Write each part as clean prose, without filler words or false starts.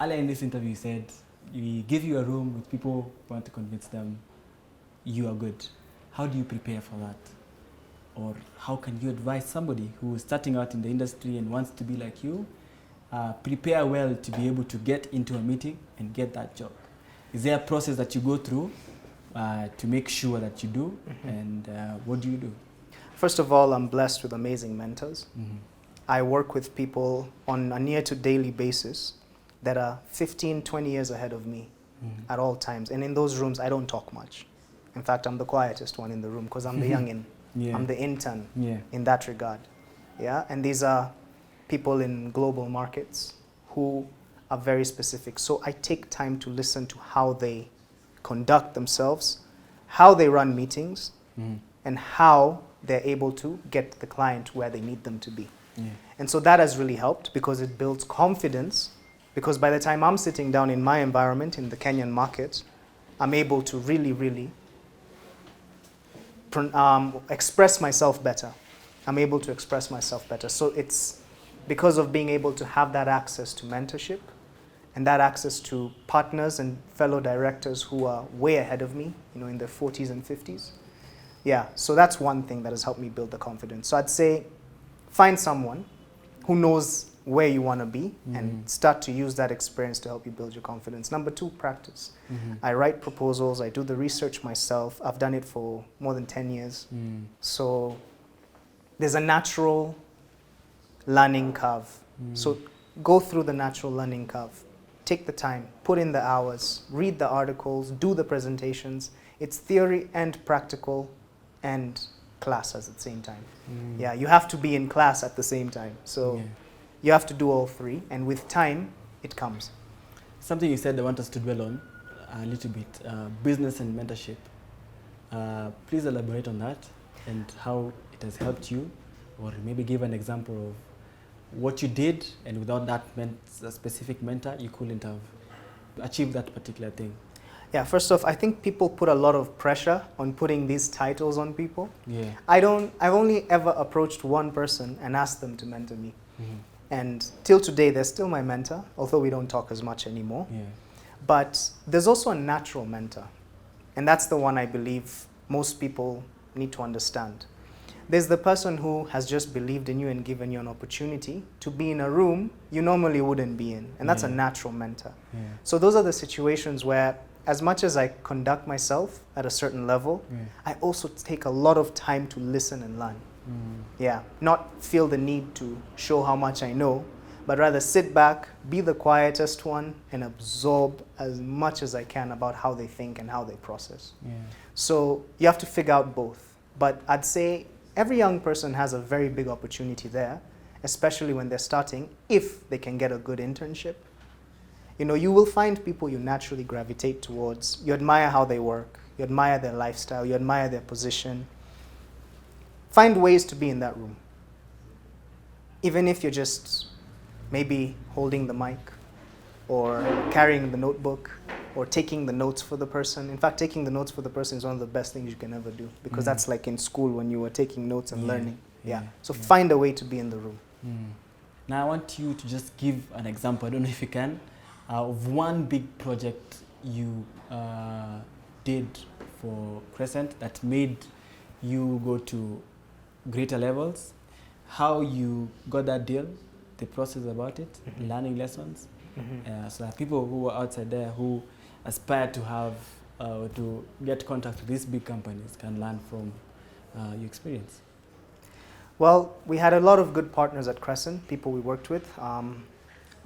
earlier in this interview you said we give you a room with people who want to convince them you are good. How do you prepare for that? Or how can you advise somebody who is starting out in the industry and wants to be like you, prepare well to be able to get into a meeting and get that job? Is there a process that you go through to make sure that you do? And what do you do? First of all, I'm blessed with amazing mentors. I work with people on a near to daily basis that are 15, 20 years ahead of me at all times. And in those rooms, I don't talk much. In fact, I'm the quietest one in the room because I'm the youngin'. I'm the intern in that regard. Yeah, and these are people in global markets who are very specific. So I take time to listen to how they conduct themselves, how they run meetings, and how they're able to get the client where they need them to be. And so that has really helped because it builds confidence, because by the time I'm sitting down in my environment in the Kenyan market, I'm able to really express myself better. I'm able to express myself better. So it's because of being able to have that access to mentorship and that access to partners and fellow directors who are way ahead of me, in their 40s and 50s. Yeah, so that's one thing that has helped me build the confidence. So I'd say find someone who knows where you want to be and start to use that experience to help you build your confidence. Number 2, practice. I write proposals, I do the research myself. I've done it for more than 10 years. So there's a natural learning curve. So go through the natural learning curve. Take the time, put in the hours, read the articles, do the presentations. It's theory and practical and class at the same time. Yeah, you have to be in class at the same time. So you have to do all 3, and with time, it comes. Something you said I want us to dwell on a little bit, business and mentorship. Please elaborate on that and how it has helped you, or maybe give an example of what you did, and without that specific mentor, you couldn't have achieved that particular thing. Yeah, first off, I think people put a lot of pressure on putting these titles on people. I've only ever approached one person and asked them to mentor me. And till today, they're still my mentor, although we don't talk as much anymore. But there's also a natural mentor. And that's the one I believe most people need to understand. There's the person who has just believed in you and given you an opportunity to be in a room you normally wouldn't be in. And that's a natural mentor. So those are the situations where, as much as I conduct myself at a certain level, I also take a lot of time to listen and learn. Not feel the need to show how much I know, but rather sit back, be the quietest one, and absorb as much as I can about how they think and how they process. So you have to figure out both. But I'd say every young person has a very big opportunity there, especially when they're starting, if they can get a good internship. You will find people you naturally gravitate towards. You admire how they work. You admire their lifestyle. You admire their position. Find ways to be in that room. Even if you're just maybe holding the mic or carrying the notebook or taking the notes for the person. In fact, taking the notes for the person is one of the best things you can ever do, because that's like in school when you were taking notes and learning. So find a way to be in the room. Now I want you to just give an example, I don't know if you can, of one big project you did for Crescent that made you go to greater levels, how you got that deal, the process about it, learning lessons. So that people who are outside there who aspire to have to get contact with these big companies can learn from your experience. Well, we had a lot of good partners at Crescent, people we worked with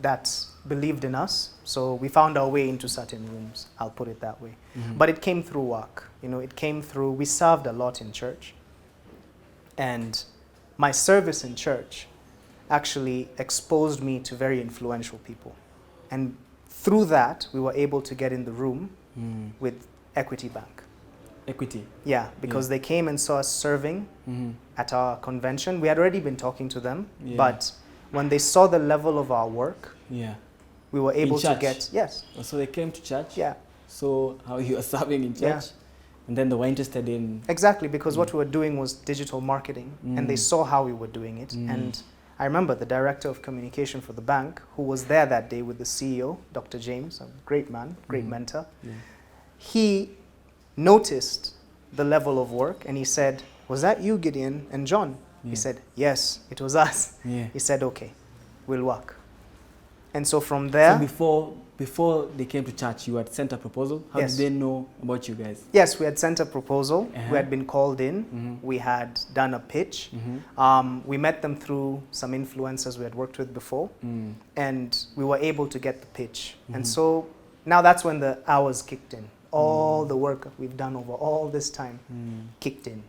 that believed in us. So we found our way into certain rooms, I'll put it that way. But it came through work. It came through, we served a lot in church. And my service in church actually exposed me to very influential people. And through that, we were able to get in the room with Equity Bank. Equity? Yeah, because they came and saw us serving at our convention. We had already been talking to them, but when they saw the level of our work, we were able to get... Yes. So they came to church? Yeah. So how you were serving in church? And then they were interested in... Exactly, because what we were doing was digital marketing, and they saw how we were doing it. And I remember the director of communication for the bank, who was there that day with the CEO, Dr. James, a great man, great mentor. Yeah. He noticed the level of work and he said, "Was that you, Gideon and John?" Yeah. He said, "Yes, it was us." Yeah. He said, "Okay, we'll work." And so from there... So before they came to church, you had sent a proposal? How did they know about you guys? Yes, we had sent a proposal. We had been called in. We had done a pitch. We met them through some influencers we had worked with before. And we were able to get the pitch. And so now that's when the hours kicked in. All the work we've done over all this time kicked in.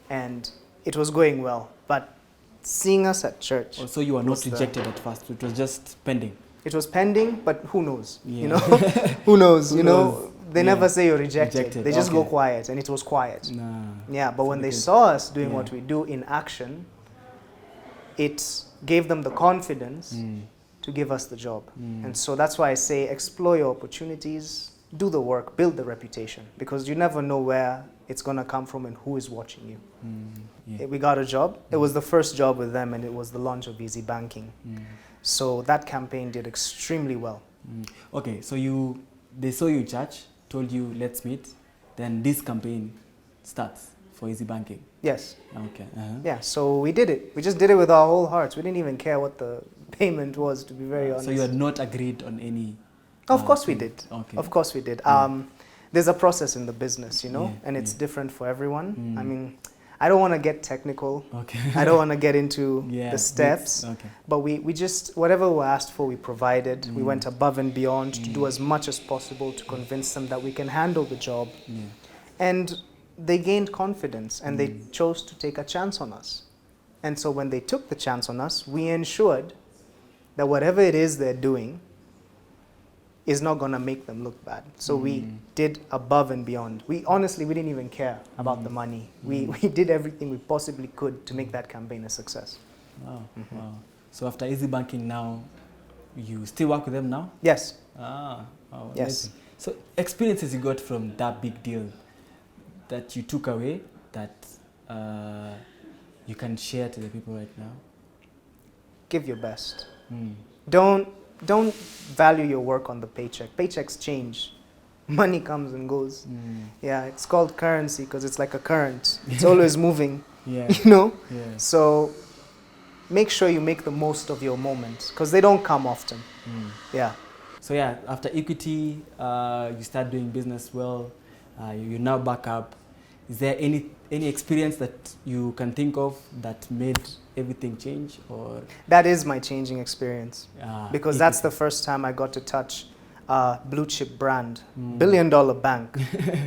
And it was going well. But seeing us at church... Oh, so you were not rejected at first. It was just pending. It was pending, but who knows? Yeah. You know, who knows? You know, they never say you're rejected. They just go quiet, and it was quiet. Nah. Yeah, but when they saw us doing what we do in action, it gave them the confidence to give us the job. And so that's why I say explore your opportunities, do the work, build the reputation, because you never know where it's going to come from and who is watching you. Yeah. We got a job. It was the first job with them, and it was the launch of Easy Banking. So that campaign did extremely well. Okay, so they saw you in church, told you, let's meet, then this campaign starts for Easy Banking. Yes. Okay. Yeah, so we did it. We just did it with our whole hearts. We didn't even care what the payment was, to be very honest. So you had not agreed on any... Of course we did. Okay. Of course we did. There's a process in the business, you know, and it's different for everyone. I mean, I don't want to get technical. Okay. I don't want to get into the steps. But we just, whatever we asked for, we provided. We went above and beyond to do as much as possible to convince them that we can handle the job. And they gained confidence and they chose to take a chance on us. And so when they took the chance on us, we ensured that whatever it is they're doing is not going to make them look bad. So we did above and beyond. We didn't even care about the money. We did everything we possibly could to make that campaign a success. Wow. Wow. So after Easy Banking now, you still work with them now? Yes. Wow, yes. Amazing. So experiences you got from that big deal that you took away that you can share to the people right now? Give your best. Don't value your work on the paycheck. Paychecks change. Money comes and goes. Yeah, it's called currency because it's like a current. It's always moving, you know? Yeah. So make sure you make the most of your moments because they don't come often. Yeah. So yeah, after Equity, you start doing business well. You now back up. Is there any experience that you can think of that made everything change? Or that is my changing experience because that's the first time I got to touch a blue chip brand, billion-dollar bank,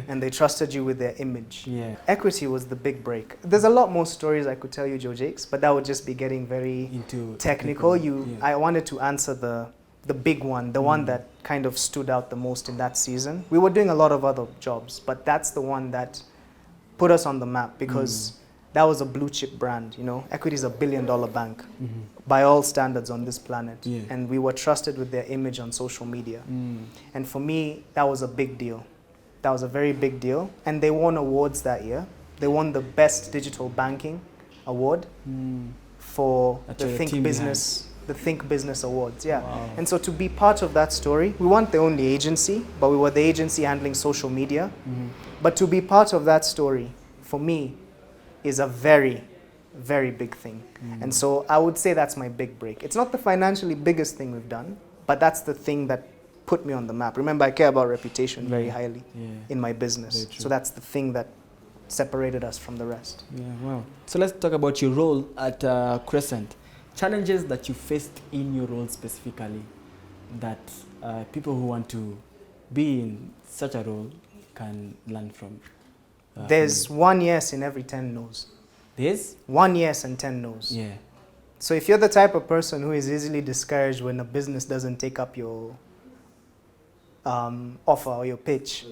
and they trusted you with their image. Yeah. Equity was the big break. There's a lot more stories I could tell you, Joe Jakes, but that would just be getting very technical. I wanted to answer the big one, the one that kind of stood out the most in that season. We were doing a lot of other jobs, but that's the one that put us on the map because that was a blue chip brand, you know. Equity is a billion-dollar bank by all standards on this planet. And we were trusted with their image on social media. And for me, that was a big deal. That was a very big deal. And they won awards that year. They won the Best Digital Banking Award for the Think Business Awards. Yeah. Wow. And so to be part of that story, we weren't the only agency, but we were the agency handling social media. But to be part of that story, for me, is a very, very big thing. And so I would say that's my big break. It's not the financially biggest thing we've done, but that's the thing that put me on the map. Remember, I care about reputation very highly in my business. So that's the thing that separated us from the rest. Yeah, wow. So let's talk about your role at Crescent. Challenges that you faced in your role specifically that people who want to be in such a role can learn from. There's one yes in every 10 no's. There's? 1 yes and 10 no's. Yeah. So if you're the type of person who is easily discouraged when a business doesn't take up your offer or your pitch,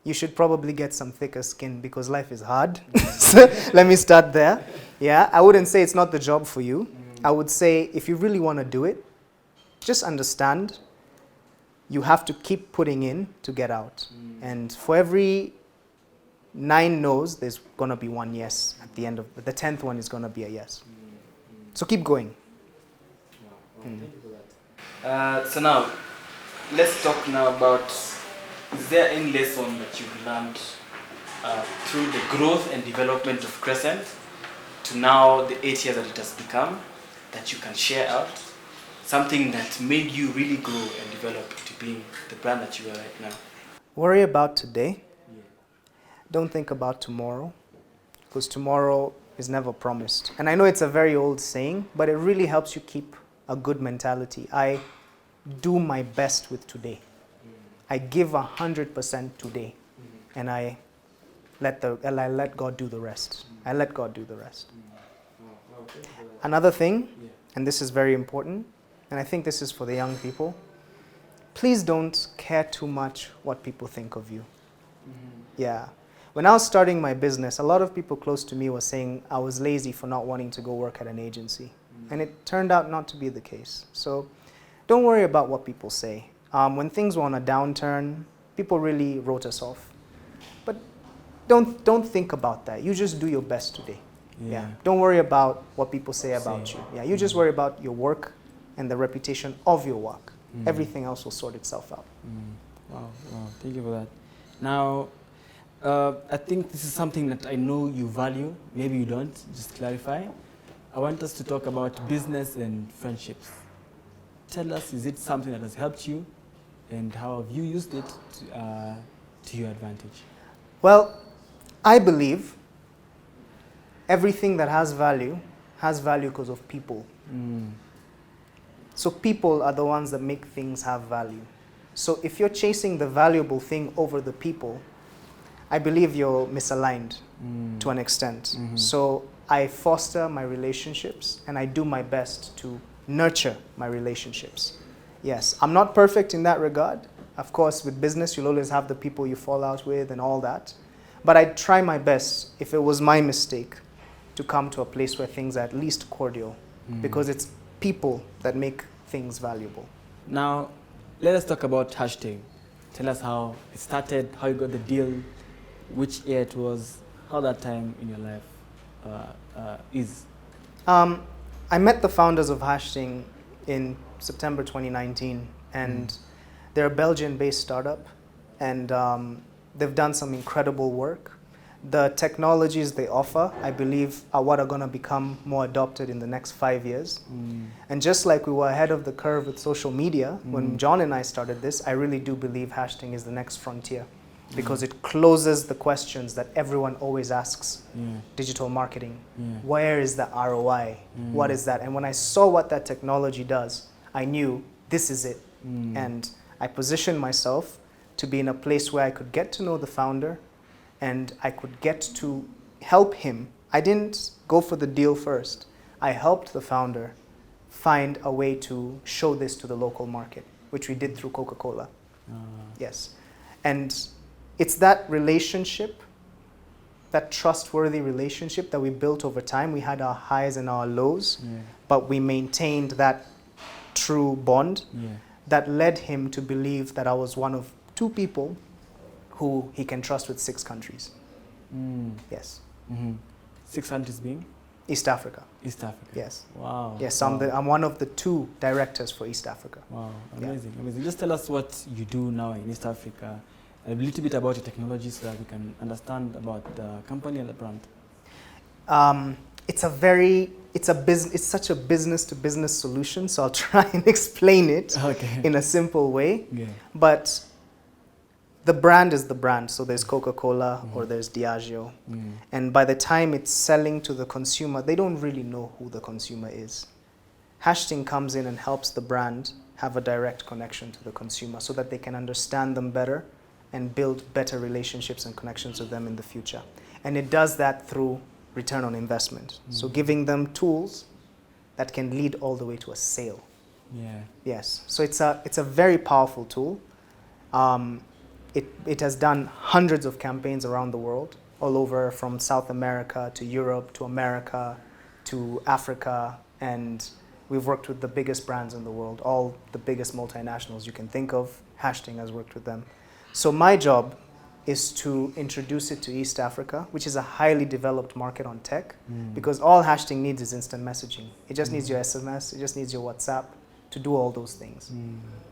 you should probably get some thicker skin because life is hard. So let me start there. Yeah, I wouldn't say it's not the job for you. I would say if you really want to do it, just understand you have to keep putting in to get out. And for every 9 no's, there's going to be 1 yes at the end of the 10th one is going to be a yes. So keep going. Thank you for that. So now, let's talk now about, is there any lesson that you've learned through the growth and development of Crescent to now the 8 years that it has become, that you can share out? Something that made you really grow and develop to being the brand that you are right now. Worry about today. Yeah. Don't think about tomorrow, because tomorrow is never promised. And I know it's a very old saying, but it really helps you keep a good mentality. I do my best with today. I give 100% today, and I let God do the rest. I let God do the rest. Another thing, and this is very important, and I think this is for the young people, please don't care too much what people think of you. Yeah. When I was starting my business, a lot of people close to me were saying I was lazy for not wanting to go work at an agency. And it turned out not to be the case. So don't worry about what people say. When things were on a downturn, people really wrote us off. But don't think about that. You just do your best today. Yeah. Don't worry about what people say about you. Yeah. You just worry about your work and the reputation of your work. Everything else will sort itself out. Wow. Thank you for that. Now, I think this is something that I know you value. Maybe you don't. Just clarify. I want us to talk about business and friendships. Tell us, is it something that has helped you, and how have you used it to your advantage? Well, I believe everything that has value because of people. So people are the ones that make things have value. So if you're chasing the valuable thing over the people, I believe you're misaligned to an extent. So I foster my relationships, and I do my best to nurture my relationships. Yes, I'm not perfect in that regard. Of course, with business, you'll always have the people you fall out with and all that. But I try my best, if it was my mistake, to come to a place where things are at least cordial, because it's people that make things valuable. Now, let us talk about Hashtag. Tell us how it started, how you got the deal, which year it was, how that time in your life is. I met the founders of Hashtag in September 2019, and they're a Belgian-based startup, and they've done some incredible work. The technologies they offer, I believe, are what are going to become more adopted in the next 5 years. And just like we were ahead of the curve with social media, when John and I started this, I really do believe Hashtag is the next frontier, because it closes the questions that everyone always asks. Digital marketing, where is the ROI? What is that? And when I saw what that technology does, I knew this is it. And I positioned myself to be in a place where I could get to know the founder, and I could get to help him. I didn't go for the deal first. I helped the founder find a way to show this to the local market, which we did through Coca-Cola. Yes. And it's that relationship, that trustworthy relationship that we built over time. We had our highs and our lows, but we maintained that true bond that led him to believe that I was one of 2 people who he can trust with 6 countries. Yes. 6 countries being? East Africa. East Africa. Yes. Wow. Yes, wow. I'm one of the 2 directors for East Africa. Wow, amazing, amazing. Just tell us what you do now in East Africa, a little bit about your technology so that we can understand about the company and the brand. It's such a business to business solution, so I'll try and explain it in a simple way. But the brand is the brand, so there's Coca-Cola or there's Diageo. And by the time it's selling to the consumer, they don't really know who the consumer is. Hashtag comes in and helps the brand have a direct connection to the consumer so that they can understand them better and build better relationships and connections with them in the future. And it does that through return on investment. So giving them tools that can lead all the way to a sale. Yes. So it's a very powerful tool. It has done hundreds of campaigns around the world, all over from South America to Europe to America to Africa, and we've worked with the biggest brands in the world, all the biggest multinationals you can think of. Hashtag has worked with them. So my job is to introduce it to East Africa, which is a highly developed market on tech, because all Hashtag needs is instant messaging. It just needs your SMS, it just needs your WhatsApp, to do all those things.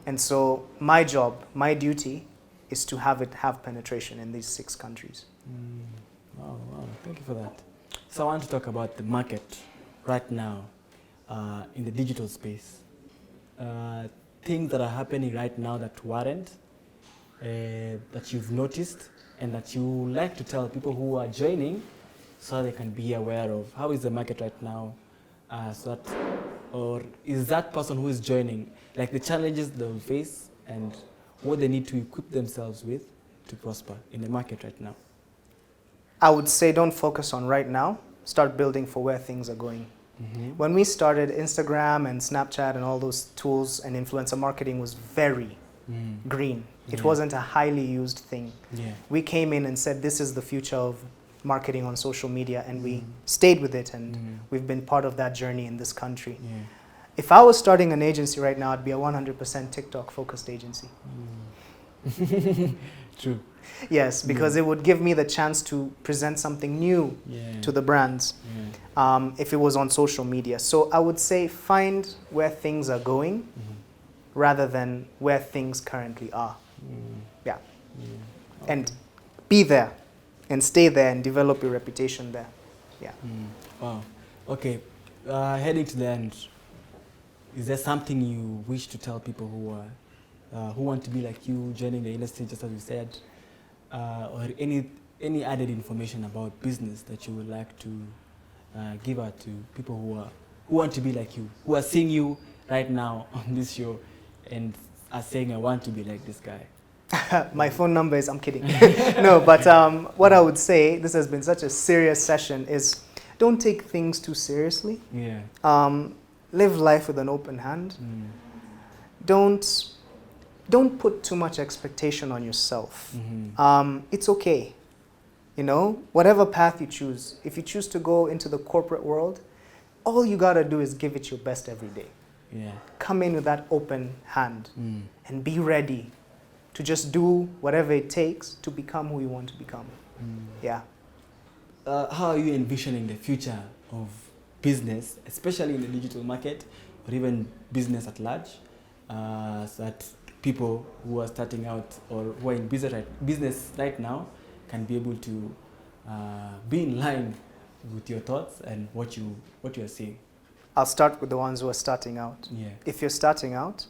And so my job, my duty, is to have penetration in these 6 countries. Wow, thank you for that. So I want to talk about the market right now in the digital space. Things that are happening right now that weren't, that you've noticed and that you like to tell people who are joining so they can be aware of. How is the market right now? Or is that person who is joining, like the challenges they will face and what they need to equip themselves with to prosper in the market right now? I would say don't focus on right now. Start building for where things are going. When we started, Instagram and Snapchat and all those tools and influencer marketing was very green. It wasn't a highly used thing. We came in and said, this is the future of marketing on social media, and we stayed with it, and we've been part of that journey in this country. If I was starting an agency right now, I'd be a 100% TikTok-focused agency. True. Yes, because it would give me the chance to present something new to the brands if it was on social media. So I would say find where things are going rather than where things currently are. Okay. And be there and stay there and develop your reputation there. Wow. Okay. Heading to the end, is there something you wish to tell people who want to be like you, joining the industry, just as you said, or any added information about business that you would like to give out to people who want to be like you, who are seeing you right now on this show and are saying, I want to be like this guy? My phone number is, I'm kidding. No, but what I would say, this has been such a serious session, is don't take things too seriously. Live life with an open hand. Don't put too much expectation on yourself. It's okay. You know, whatever path you choose, if you choose to go into the corporate world, all you gotta do is give it your best every day. Come in with that open hand and be ready to just do whatever it takes to become who you want to become. How are you envisioning the future of business, especially in the digital market, or even business at large, so that people who are starting out or who are in business right now can be able to be in line with your thoughts and what you are seeing? I'll start with the ones who are starting out. If you're starting out,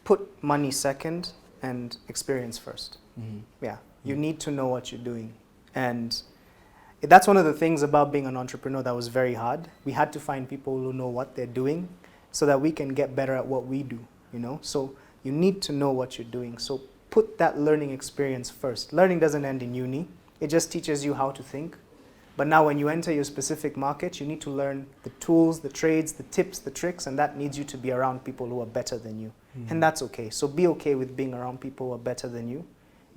put money second and experience first. You need to know what you're doing. And that's one of the things about being an entrepreneur that was very hard. We had to find people who know what they're doing so that we can get better at what we do, you know? So you need to know what you're doing. So put that learning experience first. Learning doesn't end in uni. It just teaches you how to think. But now when you enter your specific market, you need to learn the tools, the trades, the tips, the tricks, and that needs you to be around people who are better than you. And that's okay. So be okay with being around people who are better than you.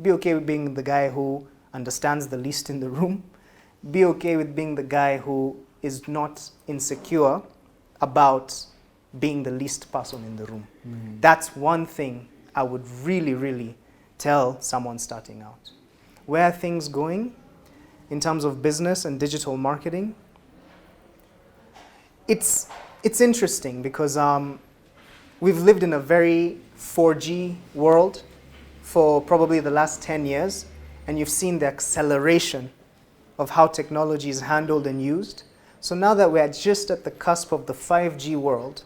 Be okay with being the guy who understands the least in the room. Be okay with being the guy who is not insecure about being the least person in the room. That's one thing I would really, really tell someone starting out. Where are things going in terms of business and digital marketing? It's interesting because we've lived in a very 4G world for probably the last 10 years, and you've seen the acceleration of how technology is handled and used. So now that we're just at the cusp of the 5G world,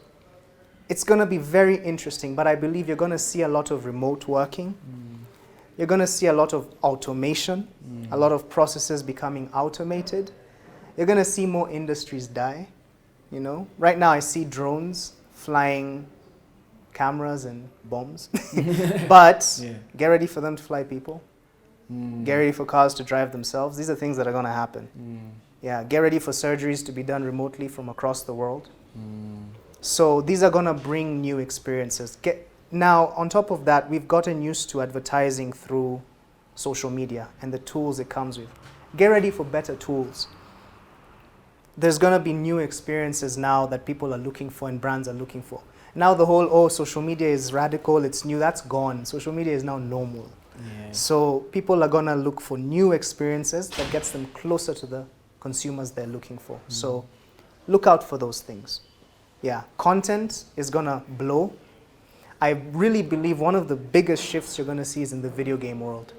it's going to be very interesting, but I believe you're going to see a lot of remote working. You're going to see a lot of automation, a lot of processes becoming automated. You're going to see more industries die. You know, right now I see drones flying cameras and bombs, but get ready for them to fly people. Get ready for cars to drive themselves. These are things that are going to happen. Get ready for surgeries to be done remotely from across the world. So these are going to bring new experiences. Now, on top of that, we've gotten used to advertising through social media and the tools it comes with. Get ready for better tools. There's going to be new experiences now that people are looking for and brands are looking for. Now the whole, social media is radical, it's new, that's gone. Social media is now normal. So people are going to look for new experiences that gets them closer to the consumers they're looking for. So look out for those things. Yeah, content is gonna blow. I really believe one of the biggest shifts you're gonna see is in the video game world.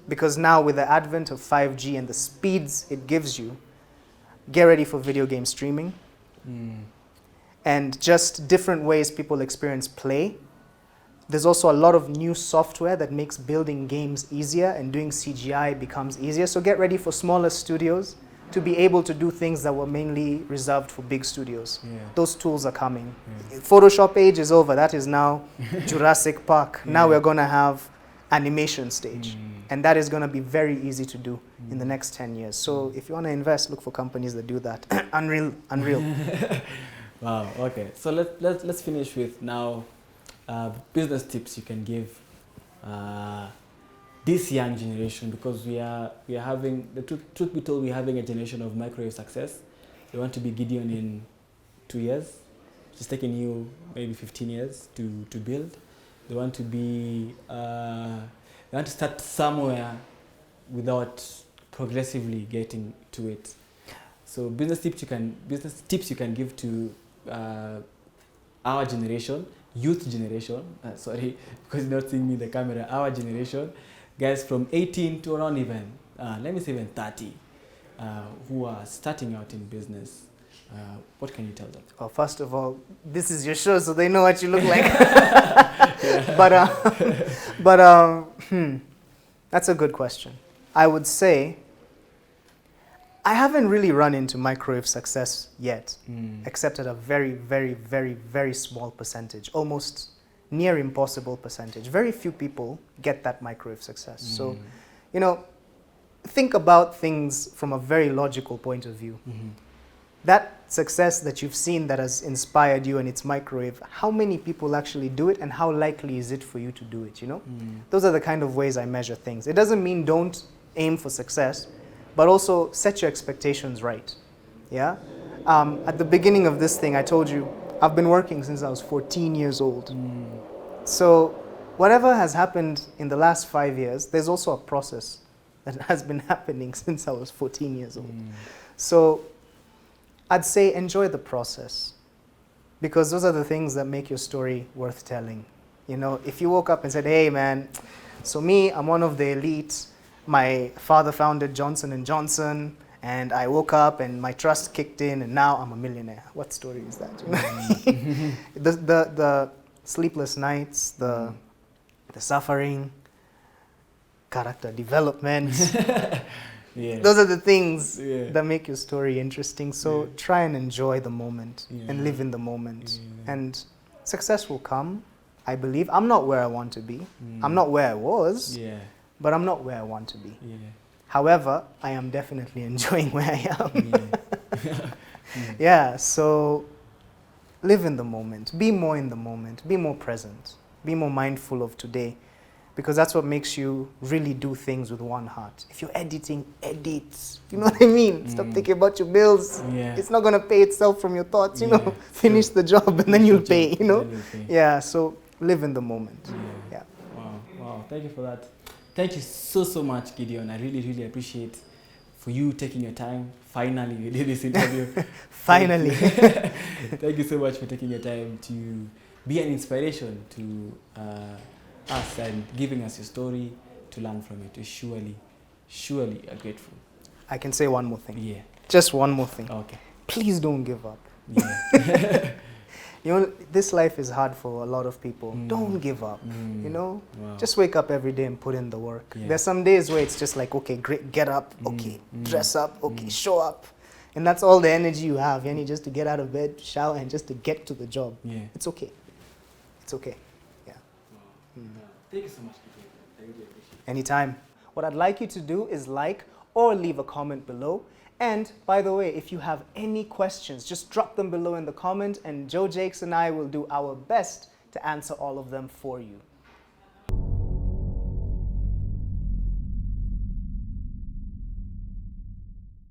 Because now with the advent of 5G and the speeds it gives you, get ready for video game streaming. And just different ways people experience play. There's also a lot of new software that makes building games easier, and doing CGI becomes easier. So get ready for smaller studios to be able to do things that were mainly reserved for big studios. Those tools are coming. Photoshop age is over. That is now Jurassic Park. Now we're going to have animation stage. And that is going to be very easy to do in the next 10 years. So if you want to invest, look for companies that do that. Unreal. Wow, okay. So let's finish with now business tips you can give this young generation, because we are having, the truth be told, we're having a generation of microwave success. They want to be Gideon in 2 years. It's taking you maybe 15 years to build. They want to be, they want to start somewhere without progressively getting to it. So business tips you can give to our generation, youth generation, sorry, because you're not seeing me in the camera, our generation, guys from 18 to around even, let me say even 30, who are starting out in business. What can you tell them? Well, first of all, this is your show, so they know what you look like. That's a good question. I would say, I haven't really run into microwave success yet, except at a very, very, very, very small percentage, almost near impossible percentage. Very few people get that microwave success. So, you know, think about things from a very logical point of view. That success that you've seen that has inspired you and it's microwave, how many people actually do it, and how likely is it for you to do it, you know? Those are the kind of ways I measure things. It doesn't mean don't aim for success, but also set your expectations right, yeah? At the beginning of this thing, I told you, I've been working since I was 14 years old. So whatever has happened in the last 5 years, there's also a process that has been happening since I was 14 years old. So I'd say enjoy the process, because those are the things that make your story worth telling. You know, if you woke up and said, hey man, so me, I'm one of the elite. My father founded Johnson & Johnson, and I woke up and my trust kicked in and now I'm a millionaire. What story is that? You know? The sleepless nights, the suffering, character development. Those are the things that make your story interesting. So try and enjoy the moment and live in the moment. And success will come, I believe. I'm not where I want to be. I'm not where I was. But I'm not where I want to be. However, I am definitely enjoying where I am. So live in the moment. Be more in the moment. Be more present. Be more mindful of today, because that's what makes you really do things with one heart. If you're editing, edit. You know what I mean? Stop thinking about your bills. It's not going to pay itself from your thoughts, you know. Finish the job and then you'll pay, you know. So live in the moment. Wow, thank you for that. Thank you so much, Gideon. I really appreciate for you taking your time. Finally, you did this interview. Finally. Thank you so much for taking your time to be an inspiration to us and giving us your story, to learn from it. We surely are grateful. I can say one more thing. Just one more thing. Okay. Please don't give up. You know, this life is hard for a lot of people. Don't give up, you know? Just wake up every day and put in the work. There's some days where it's just like, okay, great, get up, okay, dress up, okay, show up. And that's all the energy you have. You need just to get out of bed, shower, and just to get to the job. It's okay. It's okay. Thank you so much, Gideon. I really appreciate it. Anytime. What I'd like you to do is like or leave a comment below. And by the way, if you have any questions, just drop them below in the comment, and Joe Jakes and I will do our best to answer all of them for you.